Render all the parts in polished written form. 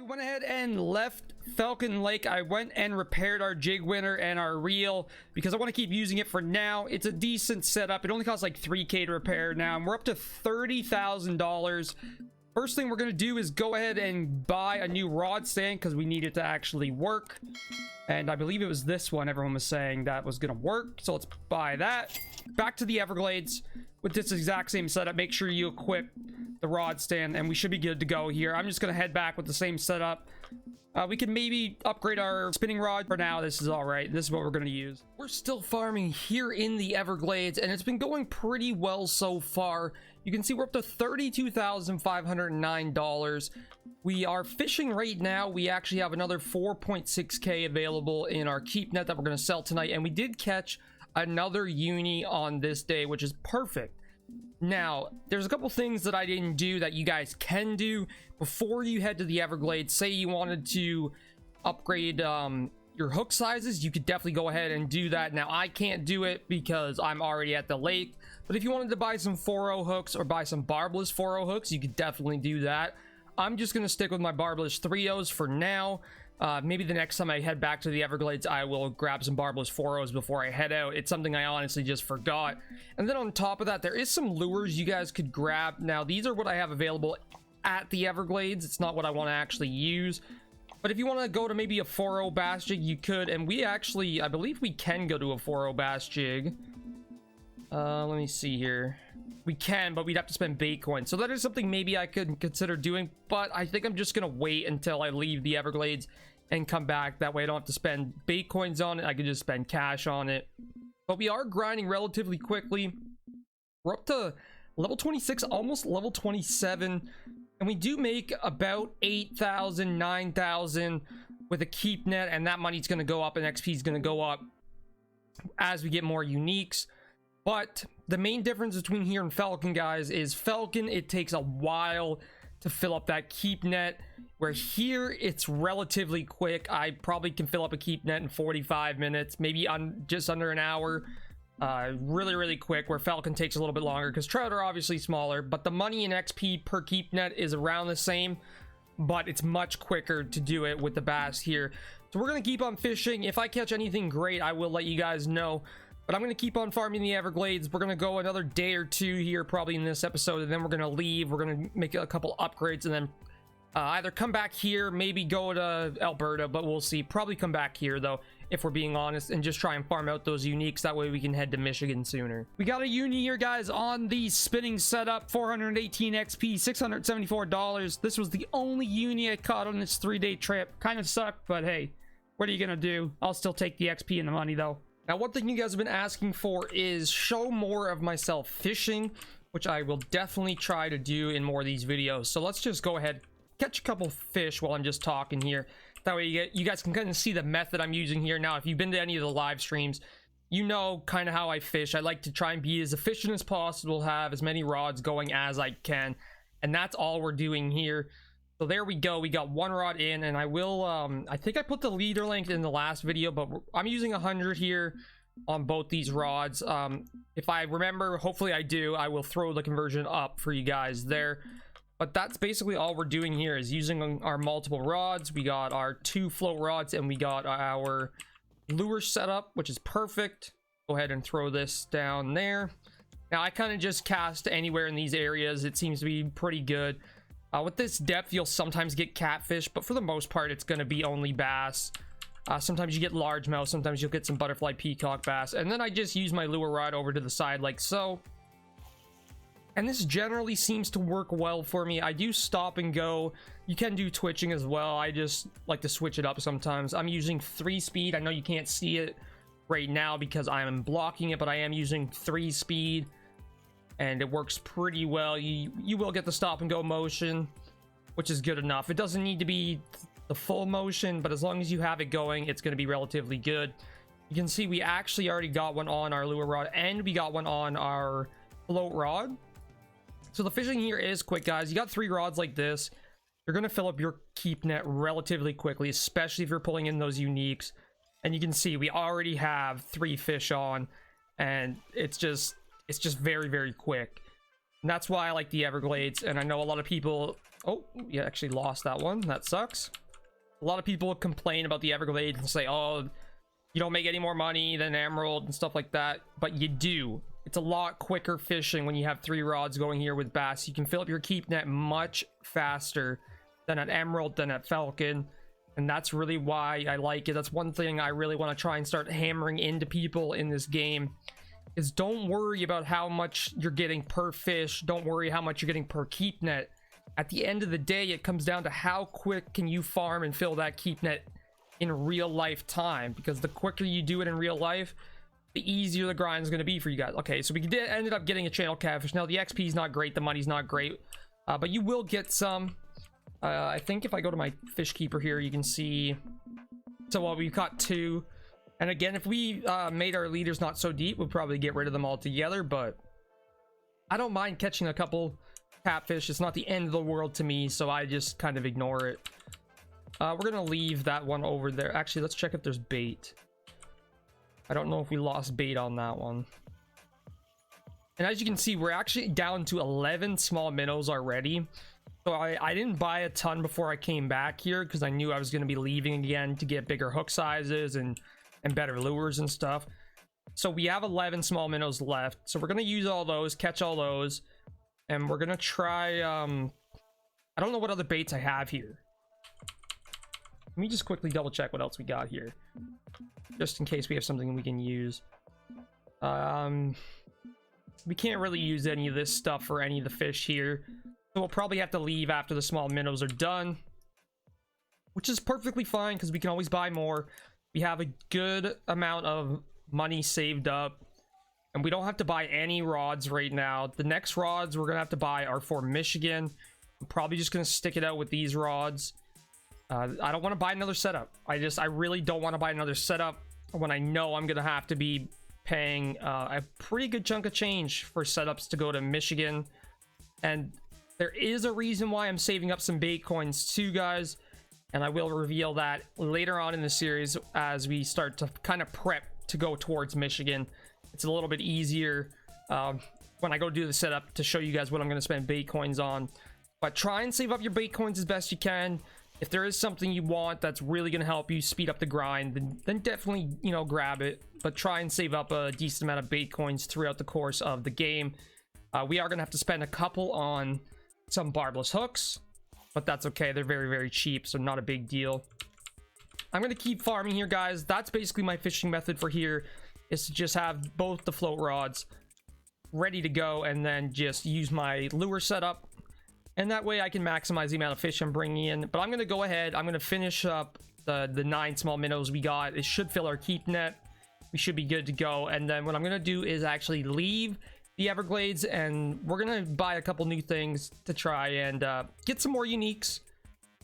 went ahead and left Falcon Lake. I went and repaired our jig winner and our reel because I want to keep using it for now. It's a decent setup. It only costs like $3K to repair now, and we're up to $30,000. First thing we're going to do is go ahead and buy a new rod stand because we need it to actually work. And I believe it was this one everyone was saying that was going to work. So let's buy that. Back to the Everglades with this exact same setup. Make sure you equip the rod stand and we should be good to go here. I'm just going to head back with the same setup. We can maybe upgrade our spinning rod. For now, this is all right. This is what we're going to use. We're still farming here in the Everglades, and it's been going pretty well so far. You can see we're up to $32,509. We are fishing right now. We actually have another 4.6K available in our keep net that we're going to sell tonight, and we did catch another uni on this day, which is perfect. Now, there's a couple things that I didn't do that you guys can do before you head to the Everglades. Say you wanted to upgrade your hook sizes, you could definitely go ahead and do that. Now, I can't do it because I'm already at the lake, but if you wanted to buy some 4.0 hooks or buy some barbless 4.0 hooks, you could definitely do that. I'm just going to stick with my barbless 3.0s for now. Maybe the next time I head back to the Everglades, I will grab some barbless 4.0s before I head out. It's something I honestly just forgot. And then on top of that, there is some lures you guys could grab. Now, these are what I have available at the Everglades. It's not what I want to actually use. But if you want to go to maybe a 4.0 bass jig, you could. And we actually, I believe we can go to a 4.0 bass jig. Let me see here. We can, but we'd have to spend bait coins. So that is something maybe I could consider doing. But I think I'm just going to wait until I leave the Everglades and come back. That way I don't have to spend bait coins on it. I could just spend cash on it. But we are grinding relatively quickly. We're up to level 26, almost level 27. And we do make about 8,000, 9,000 with a keep net. And that money's going to go up and XP is going to go up as we get more uniques. But the main difference between here and Falcon, guys, is Falcon, it takes a while to fill up that keep net, where here it's relatively quick. I probably can fill up a keep net in 45 minutes, maybe on just under an hour. Really quick, where Falcon takes a little bit longer because trout are obviously smaller, but the money in XP per keep net is around the same, but it's much quicker to do it with the bass here. So we're going to keep on fishing. If I catch anything great, I will let you guys know. But I'm going to keep on farming the Everglades. We're going to go another day or two here probably in this episode, and then we're going to leave. We're going to make a couple upgrades and then either come back here, maybe go to Alberta, but we'll see. Probably come back here, though, if we're being honest, and just try and farm out those uniques. That way we can head to Michigan sooner. We got a uni here, guys, on the spinning setup. 418 XP, $674. This was the only uni I caught on this 3-day trip. Kind of sucked, but hey, what are you going to do? I'll still take the XP and the money, though. Now, one thing you guys have been asking for is show more of myself fishing, which I will definitely try to do in more of these videos. So let's just go ahead, catch a couple fish while I'm just talking here. That way you guys can kind of see the method I'm using here. Now, if you've been to any of the live streams, you know kind of how I fish. I like to try and be as efficient as possible, have as many rods going as I can. And that's all we're doing here. So there we go. We got one rod in, and I will I think I put the leader length in the last video, but I'm using 100 here on both these rods. If I remember, hopefully I do, I will throw the conversion up for you guys there. But that's basically all we're doing here, is using our multiple rods. We got our 2 float rods, and we got our lure setup, which is perfect. Go ahead and throw this down there. Now I kind of just cast anywhere in these areas. It seems to be pretty good. With this depth, you'll sometimes get catfish, but for the most part, it's going to be only bass. Sometimes you get largemouth, sometimes you'll get some butterfly peacock bass. And then I just use my lure rod over to the side like so. And this generally seems to work well for me. I do stop and go. You can do twitching as well. I just like to switch it up sometimes. I'm using 3-speed. I know you can't see it right now because I am blocking it, but I am using 3-speed. And it works pretty well. You will get the stop and go motion, which is good enough. It doesn't need to be the full motion, but as long as you have it going, it's going to be relatively good. You can see we actually already got one on our lure rod, and we got one on our float rod. So the fishing here is quick, guys. You got 3 rods like this. You're going to fill up your keep net relatively quickly, especially if you're pulling in those uniques. And you can see we already have 3 fish on, and it's just very quick. And that's why I like the Everglades. And I know a lot of people... Oh, you actually lost that one. That sucks. A lot of people complain about the Everglades and say, oh, you don't make any more money than Emerald and stuff like that. But you do. It's a lot quicker fishing when you have 3 rods going here with bass. You can fill up your keep net much faster than at Emerald, than at Falcon. And that's really why I like it. That's one thing I really want to try and start hammering into people in this game, is don't worry about how much you're getting per fish. Don't worry how much you're getting per keep net. At the end of the day, it comes down to how quick can you farm and fill that keep net in real life time, because the quicker you do it in real life, the easier the grind is going to be for you guys. Okay, so we ended up getting a channel catfish. Now the XP is not great, the money's not great, but you will get some. I think if I go to my fish keeper here, you can see, so we've got 2. And again, if we made our leaders not so deep, we'll probably get rid of them altogether, but I don't mind catching a couple catfish. It's not the end of the world to me, so I just kind of ignore it. We're gonna leave that one over there. Actually, let's check if there's bait. I don't know if we lost bait on that one. And as you can see, we're actually down to 11 small minnows already. So I didn't buy a ton before I came back here, because I knew I was going to be leaving again to get bigger hook sizes and better lures and stuff. So we have 11 small minnows left. So we're going to use all those, catch all those. And we're going to try... I don't know what other baits I have here. Let me just quickly double check what else we got here, just in case we have something we can use. We can't really use any of this stuff for any of the fish here. So we'll probably have to leave after the small minnows are done, which is perfectly fine because we can always buy more. We have a good amount of money saved up, and we don't have to buy any rods right now. The next rods we're gonna have to buy are for Michigan. I'm probably just gonna stick it out with these rods. I don't want to buy another setup. I really don't want to buy another setup when I know I'm gonna have to be paying a pretty good chunk of change for setups to go to Michigan. And there is a reason why I'm saving up some bait coins too, guys, and I will reveal that later on in the series as we start to kind of prep to go towards Michigan. It's a little bit easier when I go do the setup to show you guys what I'm going to spend bait coins on. But try and save up your bait coins as best you can. If there is something you want that's really going to help you speed up the grind, then definitely, you know, grab it. But try and save up a decent amount of bait coins throughout the course of the game. We are going to have to spend a couple on some barbless hooks, but that's okay. They're very, very cheap, so not a big deal. I'm going to keep farming here, guys. That's basically my fishing method for here, is to just have both the float rods ready to go and then just use my lure setup. And that way I can maximize the amount of fish I'm bringing in. But I'm going to go ahead. I'm going to finish up the 9 small minnows we got. It should fill our keep net. We should be good to go. And then what I'm going to do is actually leave the Everglades, and we're going to buy a couple new things to try and get some more uniques.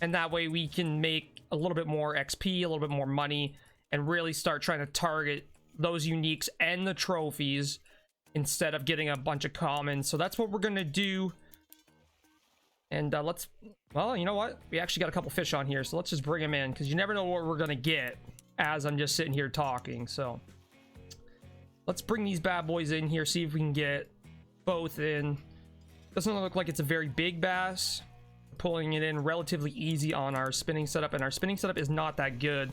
And that way we can make a little bit more XP, a little bit more money, and really start trying to target those uniques and the trophies instead of getting a bunch of commons. So that's what we're going to do. And well, you know what? We actually got a couple fish on here, so let's just bring them in, because you never know what we're going to get as I'm just sitting here talking. So let's bring these bad boys in here, see if we can get both in. Doesn't look like it's a very big bass. Pulling it in relatively easy on our spinning setup, and our spinning setup is not that good.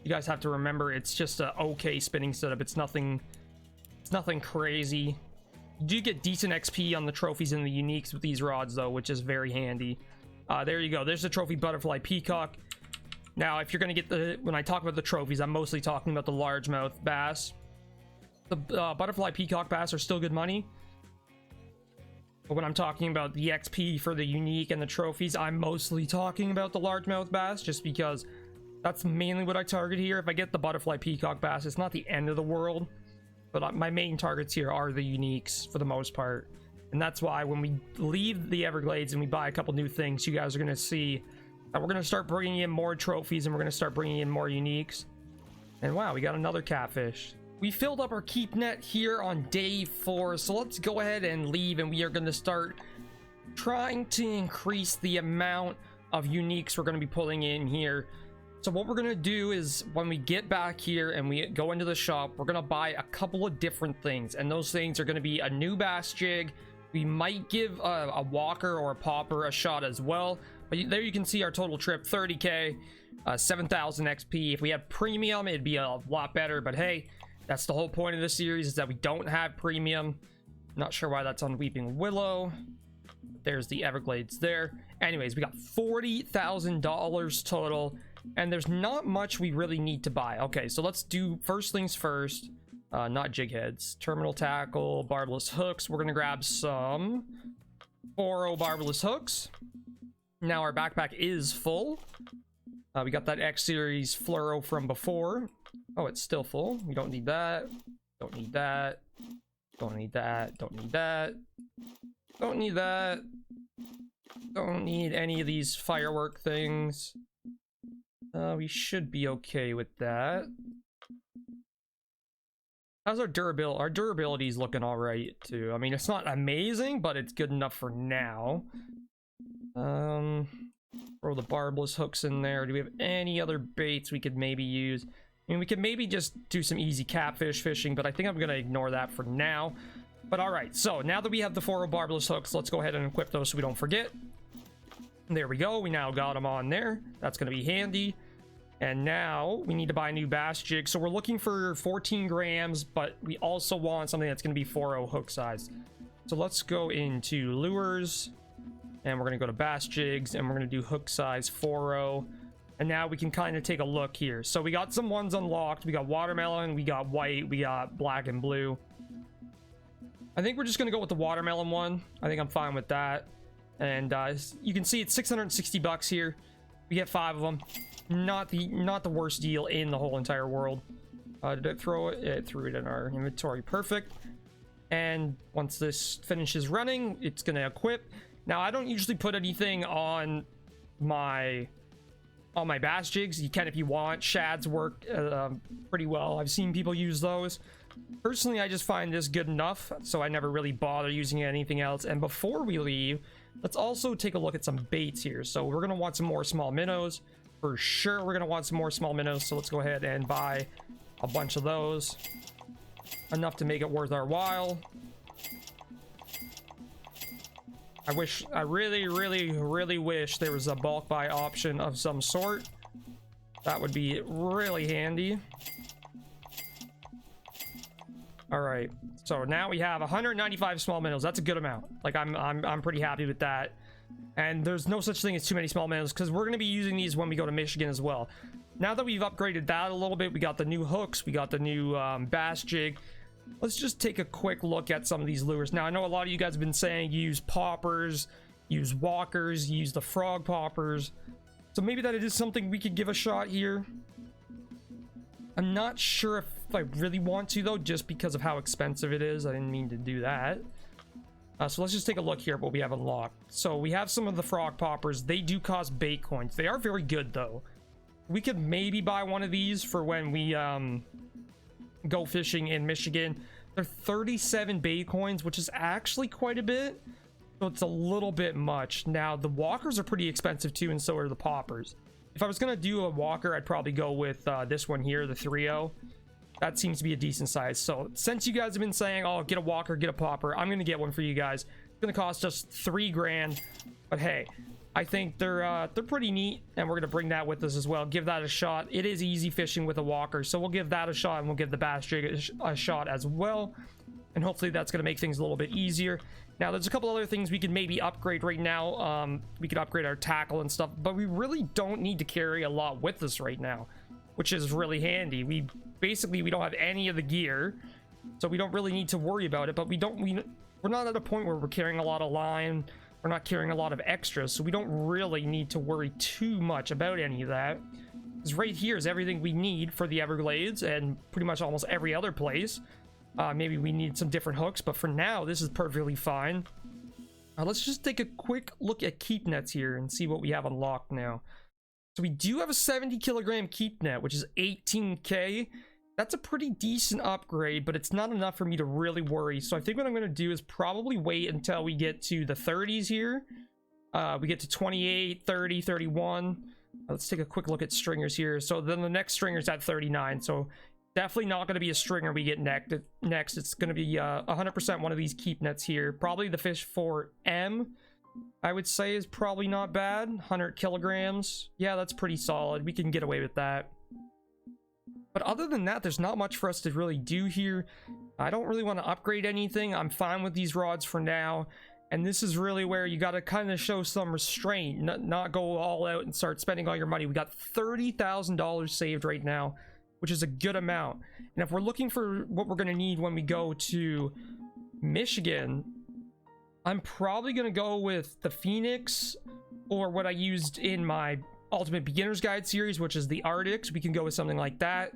You guys have to remember, it's just a okay spinning setup. It's nothing crazy. You do get decent XP on the trophies and the uniques with these rods, though, which is very handy. There you go. There's the trophy butterfly peacock. Now, if you're going to get when I talk about the trophies, I'm mostly talking about the largemouth bass. The butterfly peacock bass are still good money. But when I'm talking about the XP for the unique and the trophies, I'm mostly talking about the largemouth bass, just because that's mainly what I target here. If I get the butterfly peacock bass, it's not the end of the world. But my main targets here are the uniques for the most part. And that's why when we leave the Everglades and we buy a couple new things, you guys are going to see that we're going to start bringing in more trophies, and we're going to start bringing in more uniques. And wow, we got another catfish. We filled up our keep net here on day 4. So let's go ahead and leave, and we are going to start trying to increase the amount of uniques we're going to be pulling in here. So what we're going to do is when we get back here and we go into the shop, we're going to buy a couple of different things. And those things are going to be a new bass jig, We might give a walker or a popper a shot as well. But there you can see our total trip, 30k, 7,000 XP. If we had premium, it'd be a lot better. But hey, that's the whole point of this series, is that we don't have premium. Not sure why that's on Weeping Willow. There's the Everglades there. Anyways, we got $40,000 total. And there's not much we really need to buy. Okay, so let's do first things first. Not jig heads. Terminal tackle, barbless hooks. We're gonna grab some 4.0 barbless hooks. Now our backpack is full. We got that X series fluoro from before. Oh, it's still full. We don't need that. Don't need that. Don't need that. Don't need that. Don't need that. Don't need any of these firework things. We should be okay with that. How's our durability? Our durability is looking all right too. I mean, it's not amazing, but it's good enough for now. Throw the barbless hooks in there. Do we have any other baits we could maybe use? I mean, we could maybe just do some easy catfish fishing, but I think I'm gonna ignore that for now. But all right, so now that we have the 4.0 barbless hooks, let's go ahead and equip those so we don't forget. There we go. We now got them on there. That's gonna be handy. And now we need to buy a new bass jig. So we're looking for 14 grams, but we also want something that's going to be 4.0 hook size. So let's go into lures, and we're going to go to bass jigs, and we're going to do hook size 4.0. And now we can kind of take a look here. So we got some ones unlocked. We got watermelon, we got white, we got black and blue. I think we're just going to go with the watermelon one. I think I'm fine with that. And you can see it's 660 bucks here. We get 5 of them. Not the worst deal in the whole entire world. Did it throw it? It threw it in our inventory. Perfect. And once this finishes running, it's gonna equip. Now I don't usually put anything on my bass jigs. You can if you want. Shads work pretty well. I've seen people use those. Personally, I just find this good enough, so I never really bother using anything else. And before we leave, let's also take a look at some baits here. So we're gonna want some more small minnows. For sure, we're gonna want some more small minnows, so let's go ahead and buy a bunch of those. Enough to make it worth our while. I really wish there was a bulk buy option of some sort. That would be really handy. All right, so now we have 195 small minnows. That's a good amount. Like I'm pretty happy with that. And there's no such thing as too many small minnows, because we're going to be using these when we go to Michigan as well. Now that we've upgraded that a little bit, we got the new hooks, we got the new bass jig. Let's just take a quick look at some of these lures. Now I know a lot of you guys have been saying use poppers, use walkers, use the frog poppers. So maybe that is something we could give a shot here. I'm not sure if I really want to though, just because of how expensive it is. I didn't mean to do that. So let's just take a look here at what we have unlocked. So we have some of the frog poppers. They do cost bait coins. They are very good though. We could maybe buy one of these for when we go fishing in Michigan. They're 37 bait coins, which is actually quite a bit. So it's a little bit much. Now the walkers are pretty expensive too, and so are the poppers. If I was gonna do a walker, I'd probably go with this one here, the 3.0. That seems to be a decent size. So since you guys have been saying, oh, get a walker, get a popper, I'm gonna get one for you guys. It's gonna cost us 3 grand, but hey, I think they're pretty neat, and we're gonna bring that with us as well. Give that a shot. It is easy fishing with a walker, so we'll give that a shot, and we'll give the bass jig a shot as well, and hopefully that's gonna make things a little bit easier. Now there's a couple other things we could maybe upgrade right now. We could upgrade our tackle and stuff, but we really don't need to carry a lot with us right now, which is really handy. We don't have any of the gear, so we don't really need to worry about it. But we're not at a point where we're carrying a lot of line. We're not carrying a lot of extras, so we don't really need to worry too much about any of that, because right here is everything we need for the Everglades and pretty much almost every other place. Maybe we need some different hooks, but for now this is perfectly fine. Let's just take a quick look at keep nets here and see what we have unlocked now. So we do have a 70 kilogram keep net, which is 18k. That's a pretty decent upgrade, but it's not enough for me to really worry. So I think what I'm going to do is probably wait until we get to the 30s here. We get to 28, 30, 31. Let's take a quick look at stringers here. So then the next stringer's at 39. So Definitely not going to be a stringer we get next. It's going to be 100% one of these keep nets here. Probably the fish for M, I would say, is probably not bad. 100 kilograms. Yeah, that's pretty solid. We can get away with that. But other than that, there's not much for us to really do here. I don't really want to upgrade anything. I'm fine with these rods for now. And this is really where you got to kind of show some restraint, not go all out and start spending all your money. We got $30,000 saved right now, which is a good amount. And if we're looking for what we're going to need when we go to Michigan, I'm probably going to go with the Phoenix or what I used in my Ultimate Beginner's Guide series, which is the Arctics. We can go with something like that.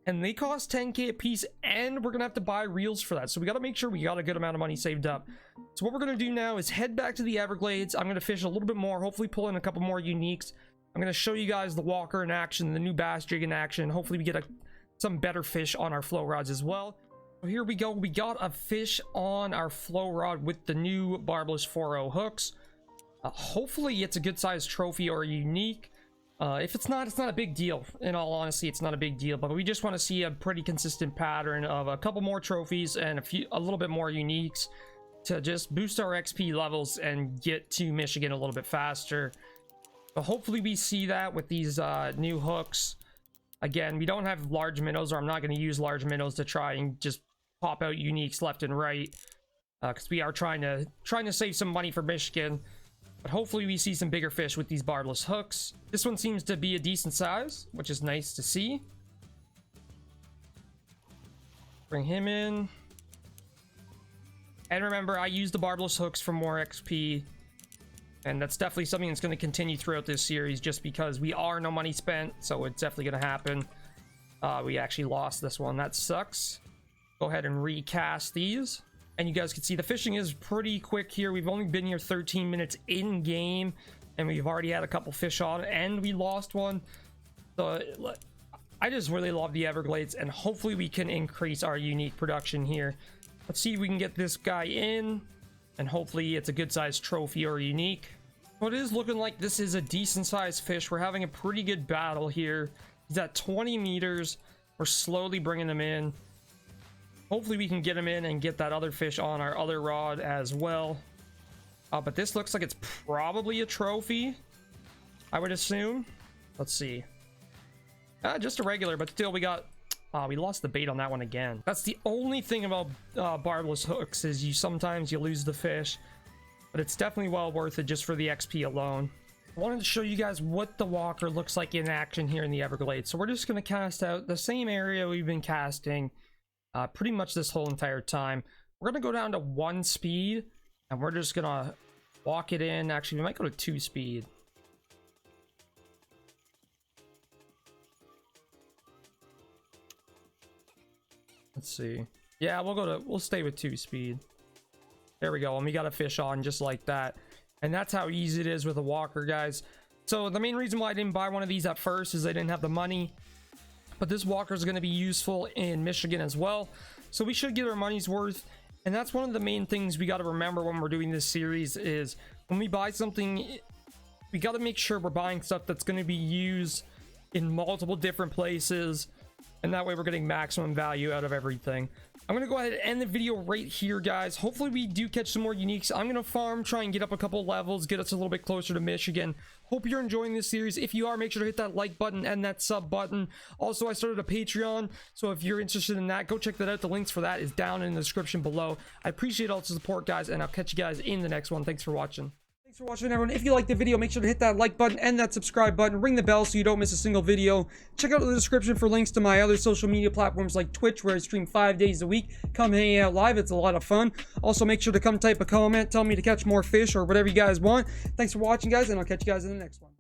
And they cost 10k a piece, and we're going to have to buy reels for that. So we got to make sure we got a good amount of money saved up. So what we're going to do now is head back to the Everglades. I'm going to fish a little bit more, hopefully pull in a couple more uniques. I'm going to show you guys the walker in action, the new bass jig in action. Hopefully we get some better fish on our flow rods as well. So here we go. We got a fish on our flow rod with the new barbless 4.0 hooks. Hopefully it's a good sized trophy or unique. If it's not a big deal. In all honesty, it's not a big deal, but we just want to see a pretty consistent pattern of a couple more trophies and a little bit more uniques to just boost our XP levels and get to Michigan a little bit faster. But hopefully we see that with these new hooks. Again, we don't have large minnows, or I'm not going to use large minnows to try and just pop out uniques left and right, because we are trying to save some money for Michigan. But hopefully we see some bigger fish with these barbless hooks. This one seems to be a decent size, which is nice to see. Bring him in. And remember, I use the barbless hooks for more XP. And that's definitely something that's going to continue throughout this series, just because we are no money spent. So it's definitely going to happen. We actually lost this one. That sucks. Go ahead and recast these. And you guys can see the fishing is pretty quick here. We've only been here 13 minutes in game, and we've already had a couple fish on, and we lost one. So I just really love the Everglades, and hopefully we can increase our unique production here. Let's see if we can get this guy in, and hopefully it's a good sized trophy or unique. So it is looking like this is a decent sized fish. We're having a pretty good battle here. He's at 20 meters. We're slowly bringing him in. Hopefully we can get him in and get that other fish on our other rod as well. But this looks like it's probably a trophy, I would assume. Let's see. Just a regular, but still we got... we lost the bait on that one again. That's the only thing about barbless hooks, is sometimes you lose the fish. But it's definitely well worth it just for the XP alone. I wanted to show you guys what the walker looks like in action here in the Everglades. So we're just going to cast out the same area we've been casting pretty much this whole entire time. We're going to go down to 1 speed, and we're just going to walk it in. Actually, we might go to 2 speed. Let's see. Yeah, we'll stay with 2 speed. There we go. And we got a fish on just like that. And that's how easy it is with a walker, guys. So the main reason why I didn't buy one of these at first is I didn't have the money. But this walker is going to be useful in Michigan as well. So we should get our money's worth. And that's one of the main things we got to remember when we're doing this series, is when we buy something, we got to make sure we're buying stuff that's going to be used in multiple different places. And that way we're getting maximum value out of everything. I'm going to go ahead and end the video right here, guys. Hopefully we do catch some more uniques. I'm going to farm, try and get up a couple levels, get us a little bit closer to Michigan. Hope you're enjoying this series. If you are, make sure to hit that like button and that sub button. Also, I started a Patreon, so if you're interested in that, go check that out. The links for that is down in the description below. I appreciate all the support, guys, and I'll catch you guys in the next one. Thanks for watching. Thanks for watching, everyone. If you liked the video, make sure to hit that like button and that subscribe button. Ring the bell so you don't miss a single video. Check out the description for links to my other social media platforms like Twitch, where I stream 5 days a week. Come hang out live. It's a lot of fun. Also, make sure to come type a comment. Tell me to catch more fish or whatever you guys want. Thanks for watching, guys, and I'll catch you guys in the next one.